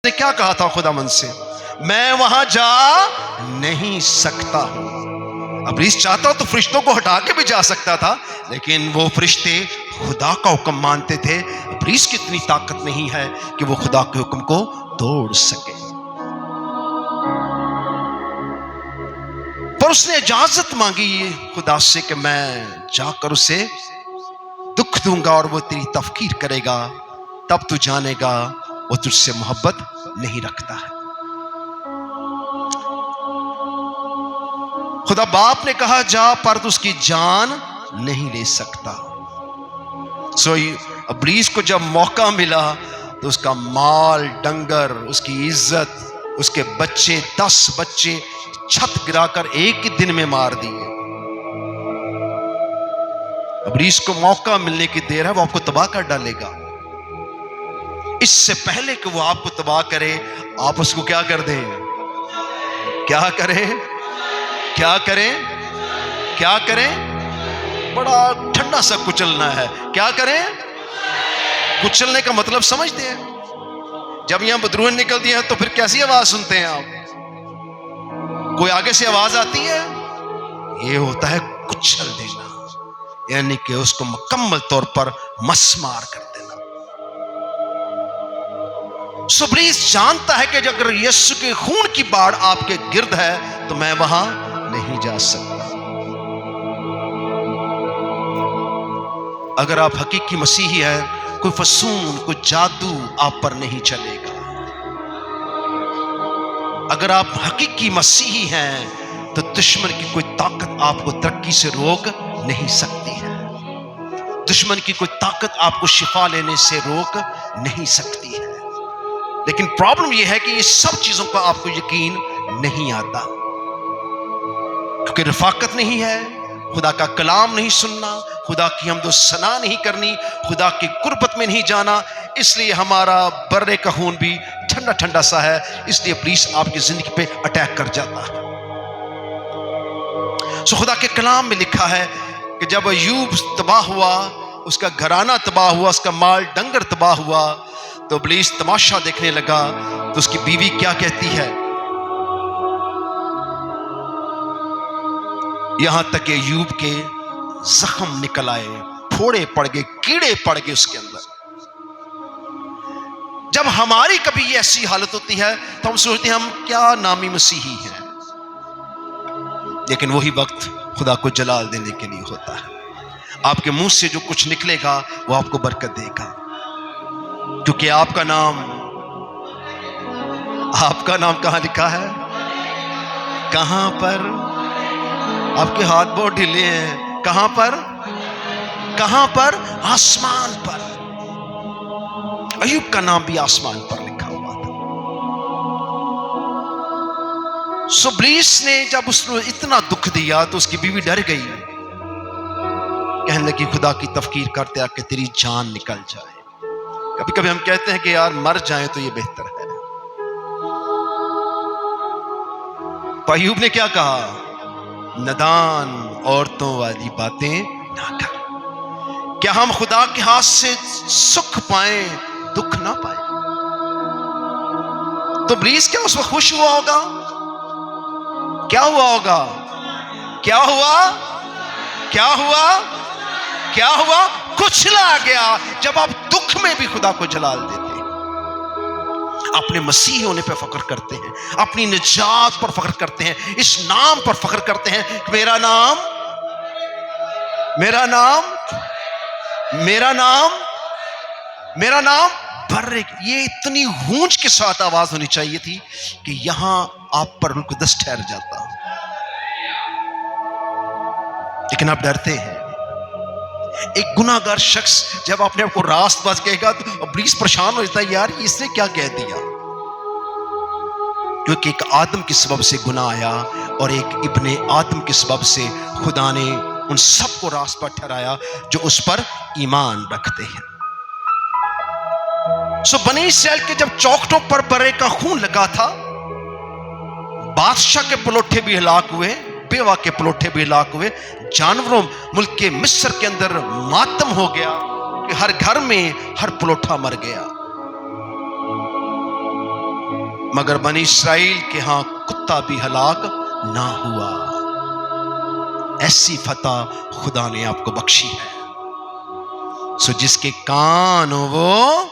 نے کیا کہا تھا خداوند سے؟ میں وہاں جا نہیں سکتا ہوں۔ ابلیس چاہتا تو فرشتوں کو ہٹا کے بھی جا سکتا تھا، لیکن وہ فرشتے خدا کا حکم مانتے تھے۔ ابلیس کی اتنی طاقت نہیں ہے کہ وہ خدا کے حکم کو توڑ سکے، پر اس نے اجازت مانگی خدا سے کہ میں جا کر اسے دکھ دوں گا اور وہ تیری تفکیر کرے گا، تب تو جانے گا وہ تجھ سے محبت نہیں رکھتا ہے۔ خدا باپ نے کہا جا، پر تو اس کی جان نہیں لے سکتا۔ سو ابلیس کو جب موقع ملا تو اس کا مال ڈنگر، اس کی عزت، اس کے بچے 10 بچے چھت گرا کر ایک ہی دن میں مار دیے۔ ابلیس کو موقع ملنے کی دیر ہے، وہ آپ کو تباہ کر ڈالے گا۔ اس سے پہلے کہ وہ آپ کو تباہ کرے، آپ اس کو کیا کر دیں؟ کیا کریں؟ کیا کریں؟ کیا کریں؟ بڑا ٹھنڈا سا کچلنا ہے۔ کیا کریں؟ کچلنے کا مطلب سمجھتے ہیں؟ جب یہاں بدروہیں نکلتی ہیں تو پھر کیسی آواز سنتے ہیں آپ؟ کوئی آگے سے آواز آتی ہے؟ یہ ہوتا ہے کچل دینا، یعنی کہ اس کو مکمل طور پر مسمار کر دینا۔ ابلیس جانتا ہے کہ اگر یسوع کے خون کی باڑ آپ کے گرد ہے تو میں وہاں نہیں جا سکتا۔ اگر آپ حقیقی مسیحی ہیں، کوئی فسون، کوئی جادو آپ پر نہیں چلے گا۔ اگر آپ حقیقی مسیحی ہیں تو دشمن کی کوئی طاقت آپ کو ترقی سے روک نہیں سکتی ہے۔ دشمن کی کوئی طاقت آپ کو شفا لینے سے روک نہیں سکتی ہے۔ لیکن پرابلم یہ ہے کہ یہ سب چیزوں کا آپ کو یقین نہیں آتا، کیونکہ رفاقت نہیں ہے، خدا کا کلام نہیں سننا، خدا کی حمد و ثنا نہیں کرنی، خدا کی قربت میں نہیں جانا۔ اس لیے ہمارا برے کا خون بھی ٹھنڈا ٹھنڈا سا ہے، اس لیے ابلیس آپ کی زندگی پہ اٹیک کر جاتا ہے۔ خدا کے کلام میں لکھا ہے کہ جب ایوب تباہ ہوا، اس کا گھرانہ تباہ ہوا، اس کا مال ڈنگر تباہ ہوا، تو ابلیس تماشا دیکھنے لگا۔ تو اس کی بیوی کیا کہتی ہے؟ یہاں تک کہ ایوب کے زخم نکل آئے، پھوڑے پڑ گئے، کیڑے پڑ گئے اس کے اندر۔ جب ہماری کبھی یہ ایسی حالت ہوتی ہے تو ہم سوچتے ہیں ہم کیا نامی مسیحی ہیں، لیکن وہی وقت خدا کو جلال دینے کے لیے ہوتا ہے۔ آپ کے منہ سے جو کچھ نکلے گا وہ آپ کو برکت دے گا، کیونکہ آپ کا نام کہاں لکھا ہے؟ کہاں پر؟ آپ کے ہاتھ بہت ڈھیلے ہیں۔ کہاں پر؟ کہاں پر؟ آسمان پر۔ ایوب کا نام بھی آسمان پر لکھا ہوا تھا۔ ابلیس نے جب اس کو اتنا دکھ دیا تو اس کی بیوی ڈر گئی، کہنے لگی خدا کی تفکیر کرتے آ کہ تیری جان نکل جائے۔ کبھی کبھی ہم کہتے ہیں کہ یار مر جائیں تو یہ بہتر ہے۔ تو ایوب نے کیا کہا؟ ندان عورتوں والی باتیں نہ کر۔ کیا ہم خدا کے ہاتھ سے سکھ پائیں، دکھ نہ پائیں؟ تو ابلیس کیا اس وقت خوش ہوا ہوگا؟ کیا ہوا ہوگا؟ کیا ہوا؟ کیا ہوا؟ کیا ہوا؟ کچلا گیا۔ جب آپ دکھ میں بھی خدا کو جلال دیتے ہیں، اپنے مسیح ہونے پہ فخر کرتے ہیں، اپنی نجات پر فخر کرتے ہیں، اس نام پر فخر کرتے ہیں کہ میرا نام برے۔ یہ اتنی گونج کے ساتھ آواز ہونی چاہیے تھی کہ یہاں آپ پر دس ٹھہر جاتا، لیکن آپ ڈرتے ہیں۔ ایک گناہگار شخص جب اپنے آپ کو راست باز کہے گا تو ابلیس پریشان ہو جاتا ہے، یار اس نے کیا کہہ دیا؟ کیونکہ ایک آدم کے سبب سے گناہ آیا اور ایک ابن آدم کے سبب سے خدا نے ان سب کو راست پر ٹھہرایا جو اس پر ایمان رکھتے ہیں۔ بنی اسرائیل کے جب چوکھٹوں پر برے کا خون لگا تھا، بادشاہ کے پلوٹھے بھی ہلاک ہوئے، بیوہ کے پلوٹھے بھی ہلاک ہوئے، جانوروں ملک کے مصر کے اندر ماتم ہو گیا کہ ہر گھر میں ہر پلوٹھا مر گیا۔ مگر بنی اسرائیل کے ہاں کتا بھی ہلاک نہ ہوا۔ ایسی فتح خدا نے آپ کو بخشی ہے۔ سو جس کے کان ہو وہ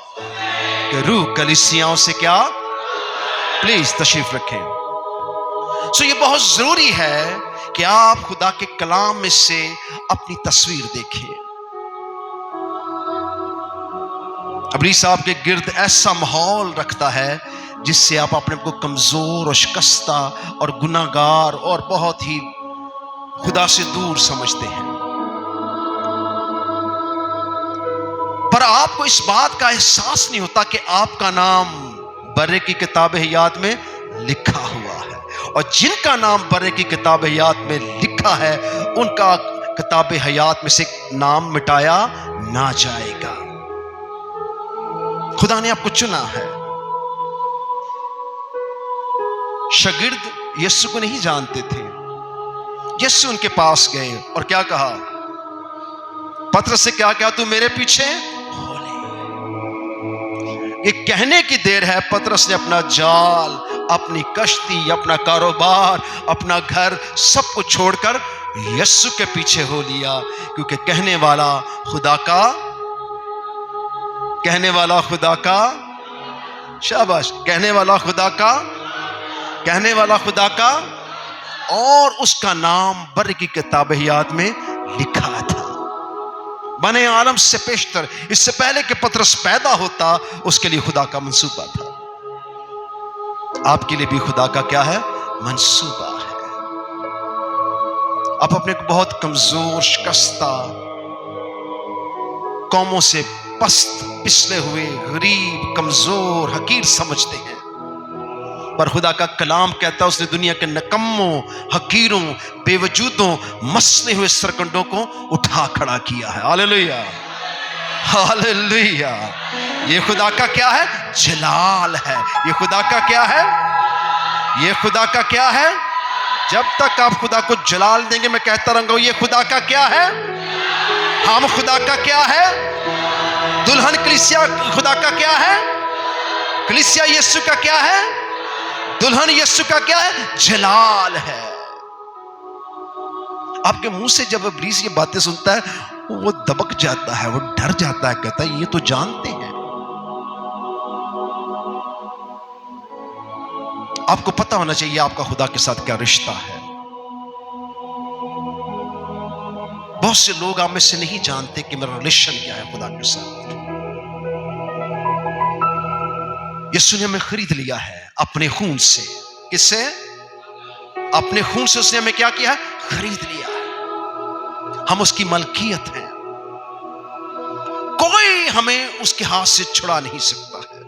کہ روح کلیسیاؤں سے کیا، پلیز تشریف رکھیں۔ سو یہ بہت ضروری ہے کہ آپ خدا کے کلام میں سے اپنی تصویر دیکھیں۔ ابلیس آپ کے گرد ایسا ماحول رکھتا ہے جس سے آپ اپنے کو کمزور اور شکستہ اور گناہگار اور بہت ہی خدا سے دور سمجھتے ہیں۔ پر آپ کو اس بات کا احساس نہیں ہوتا کہ آپ کا نام برے کی کتاب حیات میں لکھا ہوا ہے، اور جن کا نام برے کی کتاب حیات میں لکھا ہے ان کا کتاب حیات میں سے نام مٹایا نہ جائے گا۔ خدا نے آپ کو چنا ہے۔ شاگرد یسوع کو نہیں جانتے تھے۔ یسوع ان کے پاس گئے اور کیا کہا؟ پترس سے کیا کہا؟ تو میرے پیچھے ہو لے۔ یہ کہنے کی دیر ہے پترس نے اپنا جال، اپنی کشتی، اپنا کاروبار، اپنا گھر سب کو چھوڑ کر یسوع کے پیچھے ہو لیا، کیونکہ کہنے والا خدا کا شاباش، کہنے والا خدا کا اور اس کا نام بر کی کتاب حیات میں لکھا تھا۔ بنے عالم سے پیشتر، اس سے پہلے کہ پترس پیدا ہوتا، اس کے لیے خدا کا منصوبہ تھا۔ آپ کے لیے بھی خدا کا کیا ہے؟ منصوبہ ہے۔ آپ اپنے کو بہت کمزور، شکستہ، قوموں سے پست، پسلے ہوئے، غریب، کمزور، حقیر سمجھتے ہیں، پر خدا کا کلام کہتا ہے اس نے دنیا کے نکموں، حقیروں، بے وجودوں، مسلے ہوئے سرکنڈوں کو اٹھا کھڑا کیا ہے۔ ہاللیلویہ، ہاللیلویہ۔ یہ خدا کا کیا ہے؟ جلال ہے۔ یہ خدا کا کیا ہے؟ یہ خدا کا کیا ہے؟ جب تک آپ خدا کو جلال دیں گے میں کہتا رہوں گا یہ خدا کا کیا ہے؟ ہم خدا کا کیا ہے؟ دلہن کلیسیا خدا کا کیا ہے؟ کلیسیا یسوع کا کیا ہے؟ دلہن یسوع کا کیا ہے؟ جلال ہے۔ آپ کے منہ سے جب ابلیس یہ باتیں سنتا ہے وہ دبک جاتا ہے، وہ ڈر جاتا ہے، کہتا ہے یہ تو جانتے ہیں۔ آپ کو پتہ ہونا چاہیے آپ کا خدا کے ساتھ کیا رشتہ ہے۔ بہت سے لوگ آپ میں سے نہیں جانتے کہ میرا ریلیشن کیا ہے خدا کے ساتھ۔ یسوع نے ہمیں خرید لیا ہے اپنے خون سے۔ کس سے؟ اپنے خون سے اس نے ہمیں کیا کیا ہے؟ خرید لیا ہے۔ ہم اس کی ملکیت ہیں، کوئی ہمیں اس کے ہاتھ سے چھڑا نہیں سکتا ہے۔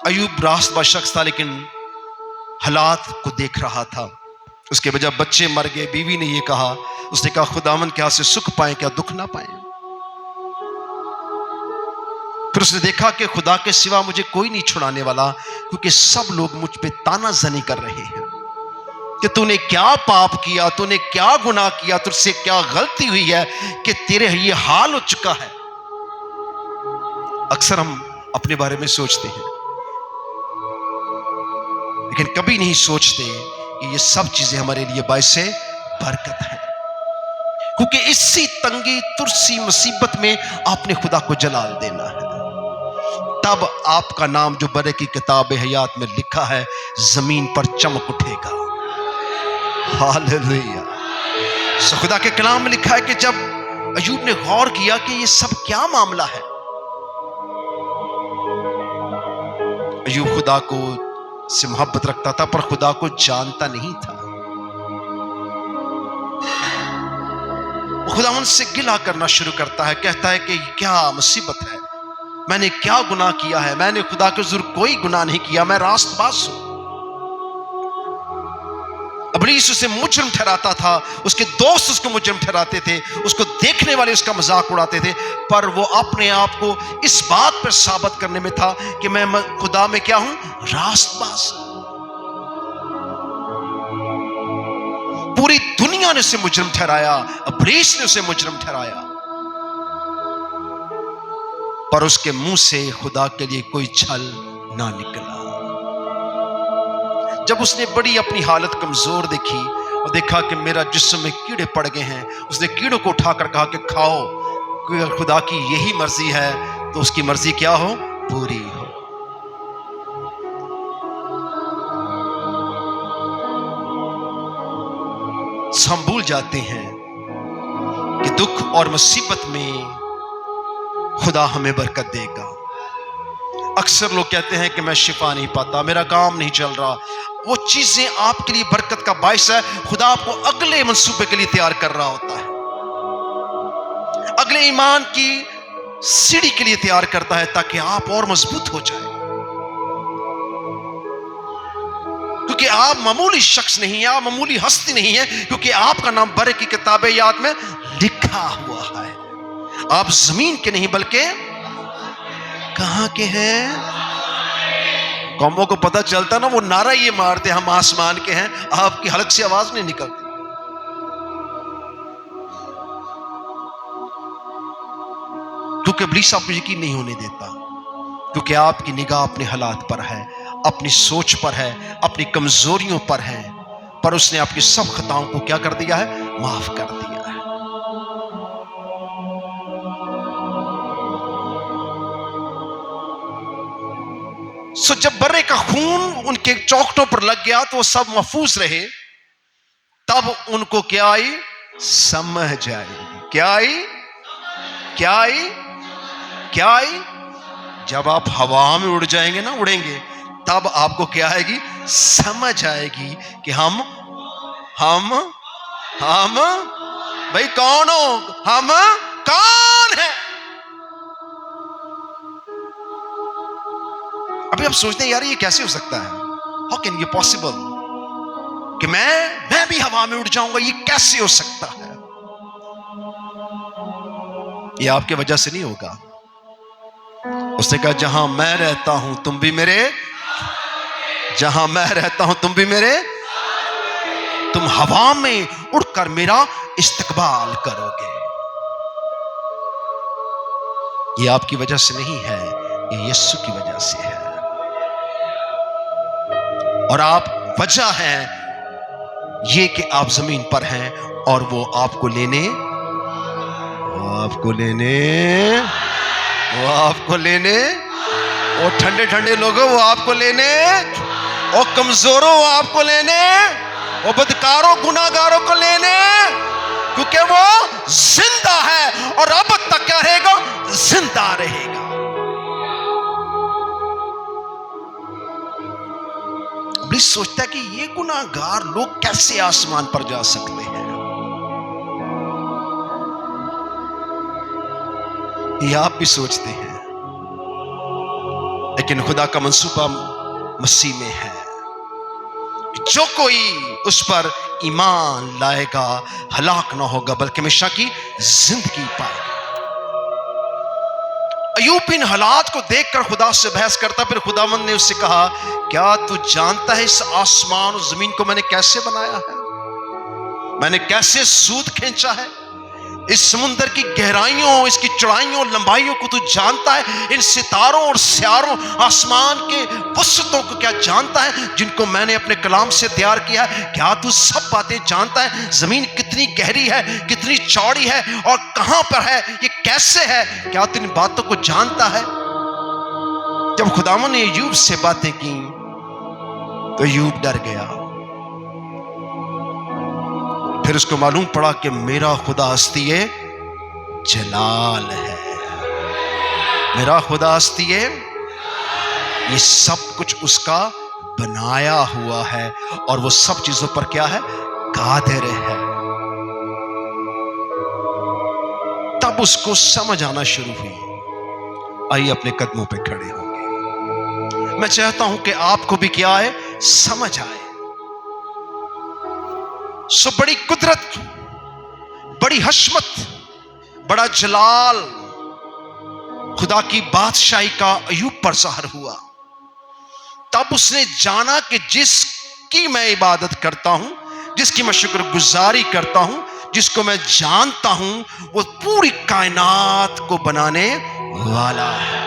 ایوب راست با شخص تھا لیکن حالات کو دیکھ رہا تھا۔ اس کے بجائے بچے مر گئے، بیوی نے یہ کہا، اس نے کہا خداوند کے ہاتھ سے سکھ پائیں کیا دکھ نہ پائیں۔ پھر اس نے دیکھا کہ خدا کے سوا مجھے کوئی نہیں چھڑانے والا، کیونکہ سب لوگ مجھ پہ تانا زنی کر رہے ہیں کہ تو نے کیا پاپ کیا، تو نے کیا گناہ کیا، تجھ سے کیا غلطی ہوئی ہے کہ تیرے یہ حال ہو چکا ہے۔ اکثر ہم اپنے بارے میں سوچتے ہیں لیکن کبھی نہیں سوچتے کہ یہ سب چیزیں ہمارے لیے باعث برکت ہے، کیونکہ اسی تنگی ترسی مصیبت میں آپ نے خدا کو جلال دینا ہے۔ تب آپ کا نام جو برے کی کتاب حیات میں لکھا ہے زمین پر چمک اٹھے گا۔ ہاللیلویہ۔ سو خدا کے کلام میں لکھا ہے کہ جب ایوب نے غور کیا کہ یہ سب کیا معاملہ ہے، ایوب خدا کو سے محبت رکھتا تھا پر خدا کو جانتا نہیں تھا۔ خدا ان سے گلہ کرنا شروع کرتا ہے، کہتا ہے کہ کیا مصیبت ہے، میں نے کیا گناہ کیا ہے، میں نے خدا کے حضور کوئی گناہ نہیں کیا، میں راست باز ہوں۔ ابلیس اسے مجرم ٹھہراتا تھا، اس کے دوست اس کو مجرم ٹھہراتے تھے، اس کو دیکھنے والے اس کا مذاق اڑاتے تھے، پر وہ اپنے آپ کو اس بات پر ثابت کرنے میں تھا کہ میں خدا میں کیا ہوں؟ راست باز۔ پوری دنیا نے اسے مجرم ٹھہرایا، ابلیس نے اسے مجرم ٹھہرایا، پر اس کے منہ سے خدا کے لیے کوئی چھل نہ نکلا۔ جب اس نے بڑی اپنی حالت کمزور دیکھی اور دیکھا کہ میرا جسم میں کیڑے پڑ گئے ہیں، اس نے کیڑوں کو اٹھا کر کہا کہ کھاؤ، کہ اگر خدا کی یہی مرضی ہے تو اس کی مرضی کیا ہو؟ پوری ہو۔ ہم بھول جاتے ہیں کہ دکھ اور مصیبت میں خدا ہمیں برکت دے گا۔ اکثر لوگ کہتے ہیں کہ میں شفا نہیں پاتا، میرا کام نہیں چل رہا۔ وہ چیزیں آپ کے لیے برکت کا باعث ہے۔ خدا آپ کو اگلے منصوبے کے لیے تیار کر رہا ہوتا ہے، اگلے ایمان کی سیڑھی کے لیے تیار کرتا ہے تاکہ آپ اور مضبوط ہو جائیں، کیونکہ آپ معمولی شخص نہیں ہیں، آپ معمولی ہستی نہیں ہیں، کیونکہ آپ کا نام برے کی کتاب یاد میں لکھا ہوا ہے۔ آپ زمین کے نہیں بلکہ کہاں کے ہیں؟ قوموں کو پتہ چلتا نا، وہ نعرہ یہ مارتے ہم آسمان کے ہیں، آپ کی حلق سے آواز نہیں نکلتی۔ کیونکہ ابلیس آپ کو یقین نہیں ہونے دیتا، کیونکہ آپ کی نگاہ اپنے حالات پر ہے، اپنی سوچ پر ہے، اپنی کمزوریوں پر ہے، پر اس نے آپ کی سب خطاؤں کو کیا کر دیا ہے؟ معاف کر دیا ہے۔ سو جب برے کا خون ان کے چوکھٹوں پر لگ گیا تو وہ سب محفوظ رہے، تب ان کو کیا آئی؟ سمجھ آئی۔ کیا آئی؟ کیا آئی؟ کیا آئی؟ جب آپ ہوا میں اڑ جائیں گے نا، اڑیں گے، تب آپ کو کیا آئے گی؟ سمجھ آئے گی کہ ہم بھائی کون ہو؟ ہم کون ہیں؟ ابھی آپ سوچتے ہیں یار یہ کیسے ہو سکتا ہے؟ How can it possible کہ میں بھی ہوا میں اڑ جاؤں گا؟ یہ کیسے ہو سکتا ہے؟ یہ آپ کی وجہ سے نہیں ہوگا۔ اس نے کہا جہاں میں رہتا ہوں تم بھی میرے، جہاں میں رہتا ہوں تم بھی میرے، تم ہوا میں اڑ کر میرا استقبال کرو گے۔ یہ آپ کی وجہ سے نہیں ہے، یہ یسوع کی وجہ سے ہے، اور آپ وجہ ہیں یہ کہ آپ زمین پر ہیں اور وہ آپ کو لینے، اور ٹھنڈے ٹھنڈے لوگوں وہ آپ کو لینے، اور کمزوروں وہ آپ کو لینے، اور بدکاروں گناہگاروں کو لینے، کیونکہ وہ زندہ ہے اور اب تک کیا رہے گا؟ زندہ رہے گا۔ ابلیس سوچتا ہے کہ یہ گناہگار لوگ کیسے آسمان پر جا سکتے ہیں؟ یہ آپ بھی سوچتے ہیں، لیکن خدا کا منصوبہ مسیح میں ہے، جو کوئی اس پر ایمان لائے گا ہلاک نہ ہوگا بلکہ ہمیشہ کی زندگی پائے گا۔ ایوب ان حالات کو دیکھ کر خدا سے بحث کرتا، پھر خداوند نے اس سے کہا کیا تو جانتا ہے اس آسمان اور زمین کو میں نے کیسے بنایا ہے؟ میں نے کیسے سود کھینچا ہے؟ اس سمندر کی گہرائیوں، اس کی چوڑائیوں، لمبائیوں کو تو جانتا ہے؟ ان ستاروں اور سیاروں، آسمان کے وسطوں کو کیا جانتا ہے جن کو میں نے اپنے کلام سے تیار کیا ہے؟ کیا تو سب باتیں جانتا ہے؟ زمین کتنی گہری ہے، کتنی چوڑی ہے اور کہاں پر ہے، یہ کیسے ہے؟ کیا تو ان باتوں کو جانتا ہے؟ جب خداوند نے ایوب سے باتیں کی تو ایوب ڈر گیا۔ پھر اس کو معلوم پڑا کہ میرا خدا ہستی جلال ہے، میرا خدا ہستی یہ سب کچھ اس کا بنایا ہوا ہے اور وہ سب چیزوں پر کیا ہے؟ قادر ہے۔ تب اس کو سمجھ آنا شروع ہوئی۔ آئیے اپنے قدموں پہ کھڑے ہوں گے۔ میں چاہتا ہوں کہ آپ کو بھی کیا ہے؟ سمجھ آئے۔ سو بڑی قدرت، بڑی حشمت، بڑا جلال خدا کی بادشاہی کا ایوب پر ظاہر ہوا۔ تب اس نے جانا کہ جس کی میں عبادت کرتا ہوں، جس کی میں شکر گزاری کرتا ہوں، جس کو میں جانتا ہوں، وہ پوری کائنات کو بنانے والا ہے۔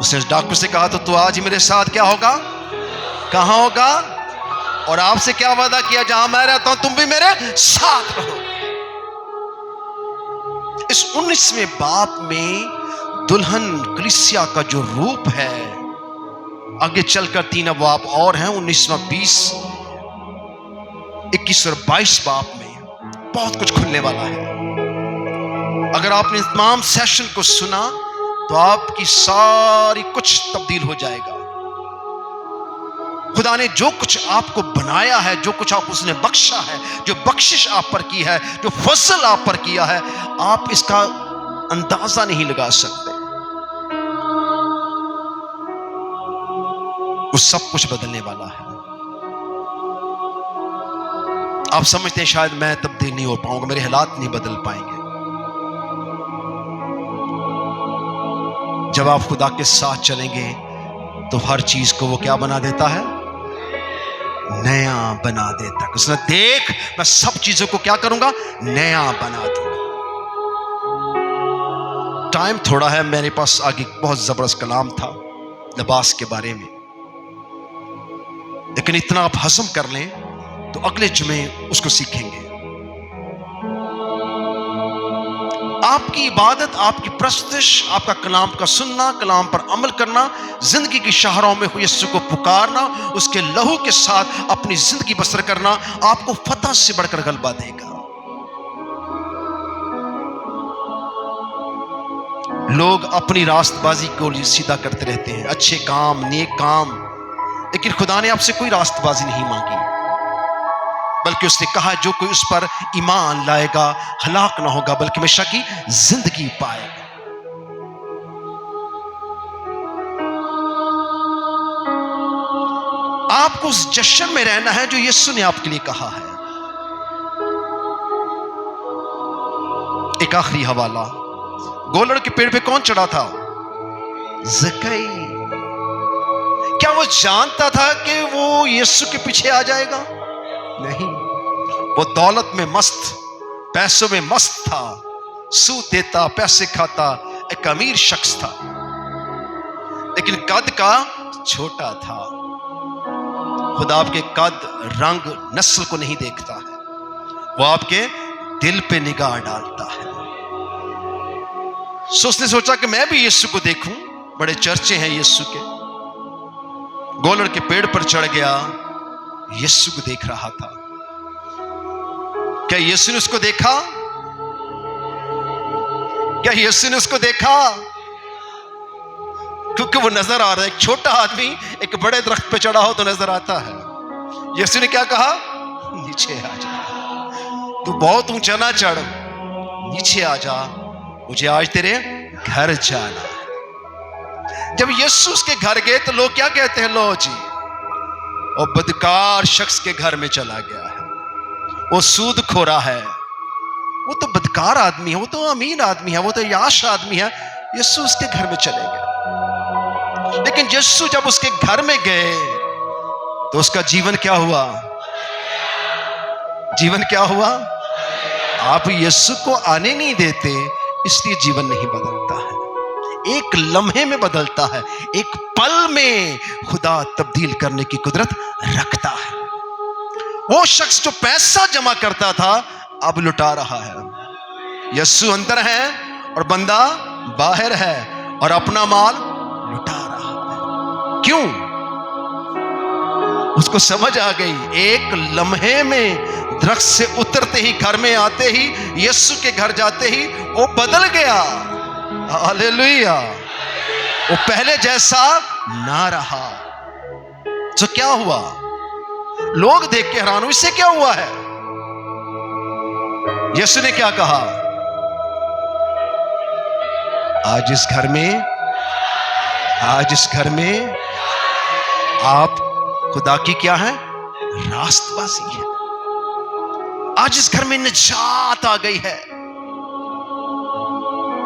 اس نے ڈاکو سے کہا تو آج ہی میرے ساتھ کیا ہوگا، کہاں ہوگا، اور آپ سے کیا وعدہ کیا، جہاں میں رہتا ہوں تم بھی میرے ساتھ رہو۔ اس 19ویں باب میں دلہن کلیسیا کا جو روپ ہے، آگے چل کر 3 ابواب اور ہیں، 19واں 20 21 اور 22 باب میں بہت کچھ کھلنے والا ہے۔ اگر آپ نے تمام سیشن کو سنا تو آپ کی ساری کچھ تبدیل ہو جائے گا۔ خدا نے جو کچھ آپ کو بنایا ہے، جو کچھ آپ اس نے بخشا ہے، جو بخشش آپ پر کی ہے، جو فضل آپ پر کیا ہے، آپ اس کا اندازہ نہیں لگا سکتے۔ وہ سب کچھ بدلنے والا ہے۔ آپ سمجھتے ہیں شاید میں تبدیل نہیں ہو پاؤں گا، میرے حالات نہیں بدل پائیں گے۔ جب آپ خدا کے ساتھ چلیں گے تو ہر چیز کو وہ کیا بنا دیتا ہے، نیا بنا دیتا ہے۔ اس نے دیکھ میں سب چیزوں کو کیا کروں گا، نیا بنا دوں گا۔ ٹائم تھوڑا ہے، میرے پاس آگے بہت زبردست کلام تھا لباس کے بارے میں، لیکن اتنا آپ ہضم کر لیں تو اگلے جمعے اس کو سیکھیں گے۔ آپ کی عبادت، آپ کی پرستش، آپ کا کلام کا سننا، کلام پر عمل کرنا، زندگی کی شاہراہوں میں یسوع کو پکارنا، اس کے لہو کے ساتھ اپنی زندگی بسر کرنا آپ کو فتح سے بڑھ کر غلبہ دے گا۔ لوگ اپنی راست بازی کو سیدھا کرتے رہتے ہیں، اچھے کام، نیک کام، لیکن خدا نے آپ سے کوئی راست بازی نہیں مانگی، بلکہ اس نے کہا جو کوئی اس پر ایمان لائے گا ہلاک نہ ہوگا بلکہ ہمیشہ کی زندگی پائے گا۔ آپ کو اس جشن میں رہنا ہے جو یسوع نے آپ کے لیے کہا ہے۔ ایک آخری حوالہ، گولڑ کے پیڑ پہ کون چڑھا تھا؟ زکئی۔ کیا وہ جانتا تھا کہ وہ یسوع کے پیچھے آ جائے گا؟ نہیں، وہ دولت میں مست، پیسوں میں مست تھا، سود دیتا، پیسے کھاتا، ایک امیر شخص تھا، لیکن قد کا چھوٹا تھا۔ خدا آپ کے قد، رنگ، نسل کو نہیں دیکھتا ہے، وہ آپ کے دل پہ نگاہ ڈالتا ہے۔ سو اس نے سوچا کہ میں بھی یسوع کو دیکھوں، بڑے چرچے ہیں یسوع کے۔ گولڑ کے پیڑ پر چڑھ گیا، یسوع کو دیکھ رہا تھا۔ کیا یسوع نے اس کو دیکھا؟ کیا یسوع نے اس کو دیکھا؟ کیونکہ وہ نظر آ رہا ہے۔ ایک چھوٹا آدمی ایک بڑے درخت پہ چڑھا ہو تو نظر آتا ہے۔ یسوع نے کیا کہا؟ نیچے آ جا، تو بہت اونچا نہ چڑھ، نیچے آ جا، مجھے آج تیرے گھر جانا ہے۔ جب یسوع اس کے گھر گئے تو لوگ کیا کہتے ہیں؟ لو جی، وہ بدکار شخص کے گھر میں چلا گیا ہے، وہ سود کھورا ہے، وہ تو بدکار آدمی ہے، وہ تو امین آدمی ہے، وہ تو یاش آدمی ہے۔ یسوع اس کے گھر میں چلے گئے، لیکن یسوع جب اس کے گھر میں گئے تو اس کا جیون کیا ہوا؟ جیون کیا ہوا؟ آپ یسوع کو آنے نہیں دیتے، اس لیے جیون نہیں بدلتا ہے۔ ایک لمحے میں بدلتا ہے، ایک پل میں خدا تبدیل کرنے کی قدرت رکھتا ہے۔ وہ شخص جو پیسہ جمع کرتا تھا اب لٹا رہا ہے۔ یسوع اندر ہے اور بندہ باہر ہے اور اپنا مال لٹا رہا ہے۔ کیوں؟ اس کو سمجھ آ گئی، ایک لمحے میں درخت سے اترتے ہی، گھر میں آتے ہی، یسوع کے گھر جاتے ہی وہ بدل گیا۔ ہاللیلویہ! وہ پہلے جیسا نہ رہا۔ تو کیا ہوا؟ لوگ دیکھ کے حیران ہوئے، اس سے کیا ہوا ہے؟ یسوع نے کیا کہا؟ آج اس گھر میں آپ خدا کی کیا ہے؟ راست بازی ہے۔ آج اس گھر میں نجات آ گئی ہے۔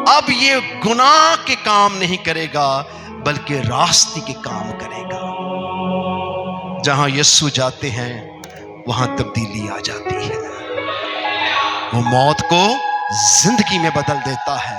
اب یہ گناہ کے کام نہیں کرے گا بلکہ راستی کے کام کرے گا۔ جہاں یسوع جاتے ہیں وہاں تبدیلی آ جاتی ہے۔ وہ موت کو زندگی میں بدل دیتا ہے،